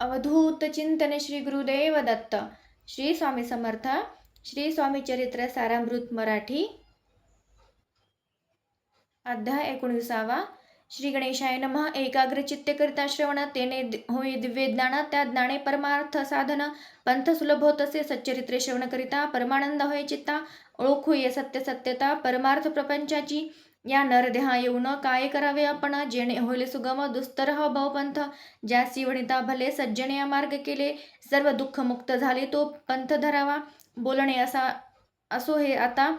अवधूत चिंतन श्री गुरुदेव दत्त. श्री स्वामी समर्थ. श्री स्वामी चरित्र सारामृत मराठी. अध्याय 19. श्री गणेशाय नमः. एकाग्र चित्ते करिता श्रवण, तेने होई दिव्य ज्ञान, त्या ज्ञाने परमार्थ साधन. पंथ सुलभ होत असे सच्चरित्रे श्रवण करिता, परमानंद होय चित्ता. ओळखू ये सत्य सत्यता, परमार्थ प्रपंचाची. या नरदेहा येऊन काय करावे आपण, जेणे होईल सुगम दुस्तर हा भवपंथ. ज्यासी वणिता भले सज्जने या मार्ग केले, सर्व दुःख मुक्त झाले तो पंथ धरावा. बोलणे असो हे आता,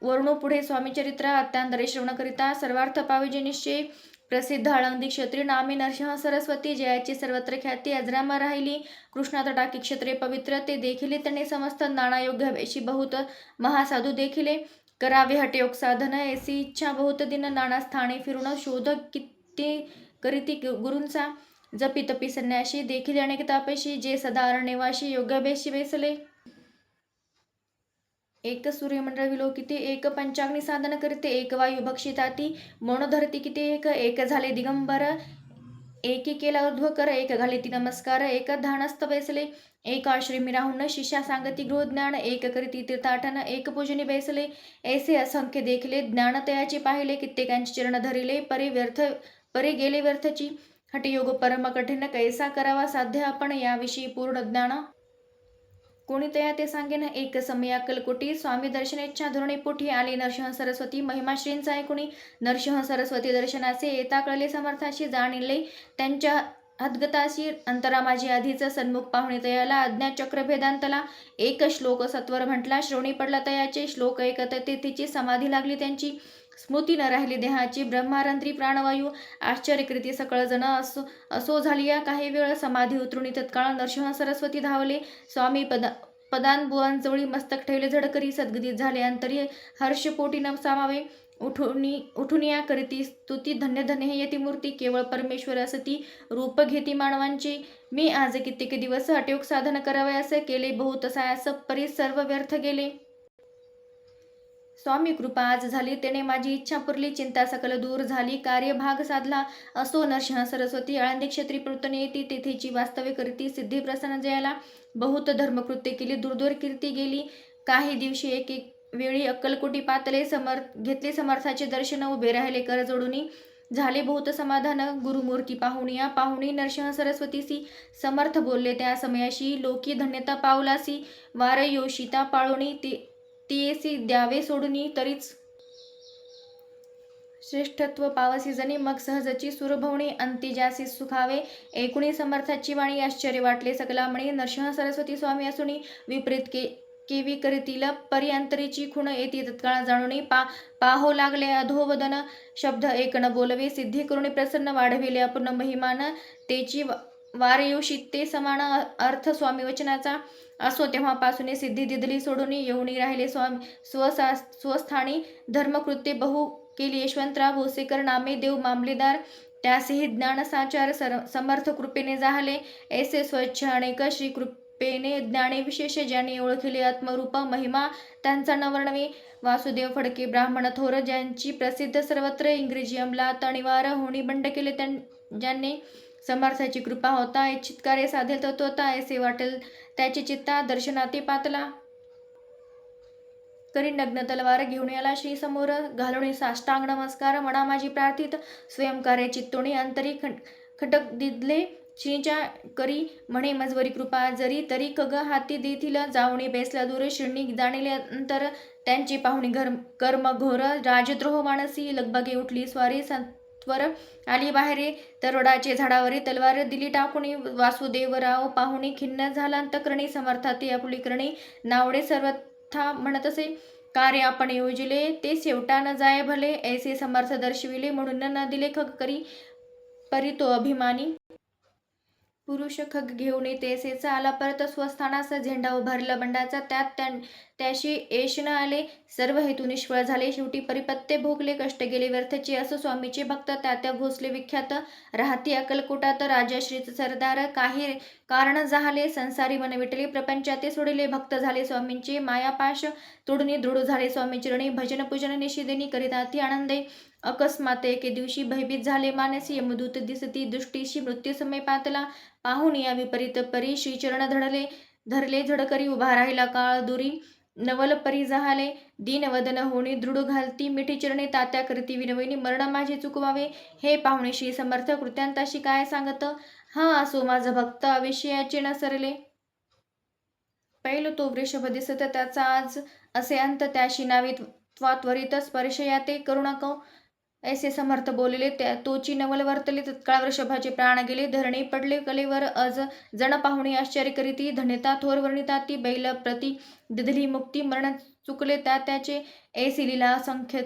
वर्णू पुढे स्वामीचरित्र. अत्यांतरे श्रवण करिता सर्वार्थ पाविजे निश्चय. प्रसिद्ध आळंदी क्षेत्री नामे नरसिंह सरस्वती, जयाची सर्वत्र ख्याती अजरामर राहिली. कृष्णा तटाकी क्षेत्रे पवित्र, ते देखिले त्यांनी समस्त. नानायोग्य वेशी बहुत महासाधू देखिले, करावे हटयोग साधन. ऐसी इच्छा बहुत दिन, नाना स्थाने फिरून शोध किती करीती गुरूंचा. जपी तपी संन्याशी, देखील अनेक तापेशी, जे सदा अरण्यवाशी योगाभ्याशी बेसले. एक सूर्यमंडळ विलोकिते, एक पंचाग्नी साधन करीते, एक वायू भक्षिताती मौन धरती किती. एक झाले दिगंबर, एकी केला ऊर्ध्वकर, एक घालिती नमस्कार, एक ध्यानस्थ बैसले. एक आश्रमी राहून शिष्या सांगती गृहज्ञान, एक करीती तीर्थाटन, एक पूजनी बैसले. ऐसे असंख्य देखले, ज्ञान तयाचे पाहिले, कित्येकांचे चरण धरिले, परी गेले व्यर्थची. हठयोग परम कठीण, कैसा करावा साध्य आपण, याविषयी पूर्ण ज्ञान कोणी तया ते सांगेन. एक समय अक्कलकोटी, स्वामी दर्शनेच्छा धोरणे पोटी, आले नरसिंह सरस्वती महिमा श्रींचा ऐकुणी. नरसिंह सरस्वती दर्शनाचे येता कळले समर्थाशी, जाणले त्यांच्या हदगताशी. अंतरा माझी आधीच सन्मुख पाहुणे तयाला, अज्ञात चक्र भेदांतला. एक श्लोक सत्वर म्हटला, श्रवणी पडला तयाचे. श्लोक ऐकत तिची समाधी लागली त्यांची. स्मृती न राहिली देहाची, ब्रह्मारंत्री प्राणवायू. आश्चर्यकृती सकळ जण, असो झाली या काही वेळ. समाधी उतरुणी तत्काळ नरसिंह सरस्वती धावले. स्वामी पदांबुवांजवळी मस्तक ठेवले झडकरी. सद्गतीत झाले अंतरी, हर्ष पोटी न सामावे. उठून या करीती स्तुती, धन्य धन्य हे यती मूर्ती. केवळ परमेश्वर असती रूप घेती मानवांचे. मी आज कित्येक दिवस हटयोग साधन करावे असे केले, बहुत सायास परी सर्व व्यर्थ गेले. स्वामी कृपा आज झाली, तेने माझी इच्छा पुरली. चिंता सकल दूर झाली, कार्यभाग साधला. असो नरसिंह सरस्वती आळंदी क्षेत्री प्रवृत्तने येती, तेथेची वास्तव्य करीती. सिद्धी प्रसन्न जयाला, बहुत धर्मकृत्य केली, दूरदूर कीर्ती गेली. काही दिवशी एक वेळी अक्कलकोटी पातले, घेतले समर्थाचे दर्शन. उभे राहिले कर जोडूनी, झाले बहुत समाधान. गुरुमूर्ती पाहुणी नरसिंह सरस्वतीसी. समर्थ बोलले त्या समयाशी, लोकी धन्यता पावलासी. वार योषिता पाळोनी, तियेसी द्यावे सोडूनी, तरीच श्रेष्ठत्व पावसी जणी. मग सहजची सुरभवणी, अंती ज्यासी सुखावे. ऐकुणी समर्थाची वाणी, आश्चर्य वाटले सकला मणी. नरसिंह सरस्वती स्वामी असुनी, विपरीत केवी करीतील परी अंतरीची खूण. येती तत्काळ जाणूनी, पाहो लागले अधोवदन. शब्द एक न बोलवे, सिद्धी करुणी प्रसन्न. वाढविले अपूर्ण महिमान, तेची वारयोषिते समान. अर्थ स्वामी वचनाचा, असो तेव्हापासून सिद्धी दिदली सोडून. येऊनी राहिले स्वस्थानी, धर्मकृत्ये बहु केली. यशवंतराव भोसेकर नामे, देव मामलेदार. त्यासेही ज्ञान साचार, समर्थ कृपेने जाहले. ऐसे स्वच्छ अनेक, श्री कृपेने ज्ञाने विशेष. ज्यांनी ओळखले आत्मरूप महिमा, त्यांचा न वर्णवे. वासुदेव फडके ब्राह्मण थोर, ज्यांची प्रसिद्ध सर्वत्र. इंग्रजी अंमलात अनिवार्य होणी बंड केले ज्यांनी. समर्थाची कृपा होता, इच्छित कार्य साधेल तत्वता. ऐसे वाटेल त्याची चित्ता, दर्शनाती पातला. करी नग्न तलवार घेऊन याला श्री समोर. घालून साष्टांग नमस्कार, म्हणा माझी प्रार्थित. स्वयंकार्य चित्तोणी, अंतरी खटक दिदले श्रीच्या करी. म्हणे मजवरी कृपा जरी, तरी कग हाती देतील. जाऊणी बेसला दूर, शिरणी जाणिले अंतर. त्यांची पाहुणी कर्म घोर, राजद्रोह मानसी. लगबगे उठली स्वारी, वर आली बाहेरे. तरोडाचे झाडावरी तलवार दिली टाकुनी. वासुदेवराव पाहुणी खिन्न झाला अंतकरणी. समर्थाती आपुली करणी, नावडे सर्वथा म्हणत असे. कार्य आपण योजिले, ते शेवटा न जाय भले. ऐसे समर्थ दर्शविले, म्हणून न दिले खग करी. परी तो अभिमानी पुरुष खग घेऊन तेसेचा आला परत स्वस्थानास. झेंडा उभारला बंडाचा, त्यात त्याशी यश न आले. सर्व हेतू निष्फळ झाले, शेवटी परिपत्ते भोगले. कष्ट गेले व्यर्थचे, असो स्वामीचे भक्त. त्या भोसले विख्यात, राहती अक्कलकोटात. राजाश्रीच सरदार, काही कारण जाहले. संसारी मन विटले, प्रपंचाते सोडले. भक्त झाले स्वामींचे, मायापाश तोडून दृढ झाले स्वामी चरणी. भजन पूजन निशिदिनी करीताती आनंदे. अकस्मात एके दिवशी भयभीत झाले मानसी यमदूत दिसती दृष्टीशी मृत्यूसमय पातला पाहून या विपरीत परी श्रीचरण धरले झडकरी उभा राहिला काळ दुरी नवल परी जहाले दीनवदन होणी दृढ घालती मिठी चरणी तात्या करती विनवणी मरण माझे चुकवावे हे पाहुणे श्री समर्थ कृत्यांताशी काय सांगत हा असो माझा भक्त अविषयाचे न सरले पैल तो वृषभ दिसत त्याचा आज असे अंत त्याशी नावी त्वरित स्पर्शया ते करू नको ऐसे समर्थ बोलले त्या तोची नवल वर्तले तत्काळ वृषभाचे प्राण गेले धरणी पडले कलेवर अज जण पाहुणी आश्चर्य करीती धन्यता थोर वर्णिता ती बैल प्रति दिधली मुक्ती मरण चुकले त्याचे ऐसी लीला असंख्य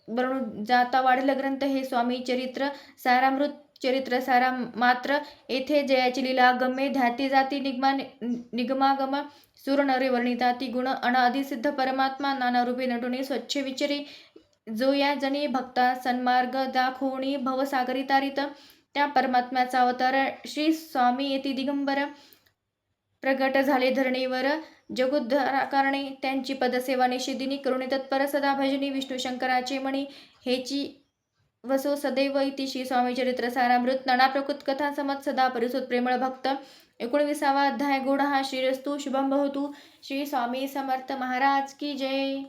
वर्णू जाता वाढेल ग्रंथ हे स्वामी चरित्र सारामृत चरित्र सारा मात्र येथे जयाची लीला गम्य ध्याती जाती निगमागम सुर नरे वर्णिता ती गुण अनादि सिद्ध परमात्मा नाना रूपे नटुनी स्वच्छ विचरी जो या जणी भक्ता सन्मार्ग दाखवणी भवसागरी तारित त्या परमात्म्याचा अवतार श्री स्वामी येती दिगंबर प्रगट झाले धरणीवर जगोद्धारकारणे त्यांची पदसेवा निषेधिनी करुणी तत्पर सदा भजनी विष्णू शंकराचे मणी हेची वसो सदैव इति श्री स्वामी चरित्र सारामृत नाना प्रकृत कथा समत सदा परिसुत प्रेमळ भक्त 19वा अध्याय गोड हा श्रीरस्तु शुभम भवतु श्री स्वामी समर्थ महाराज की जय।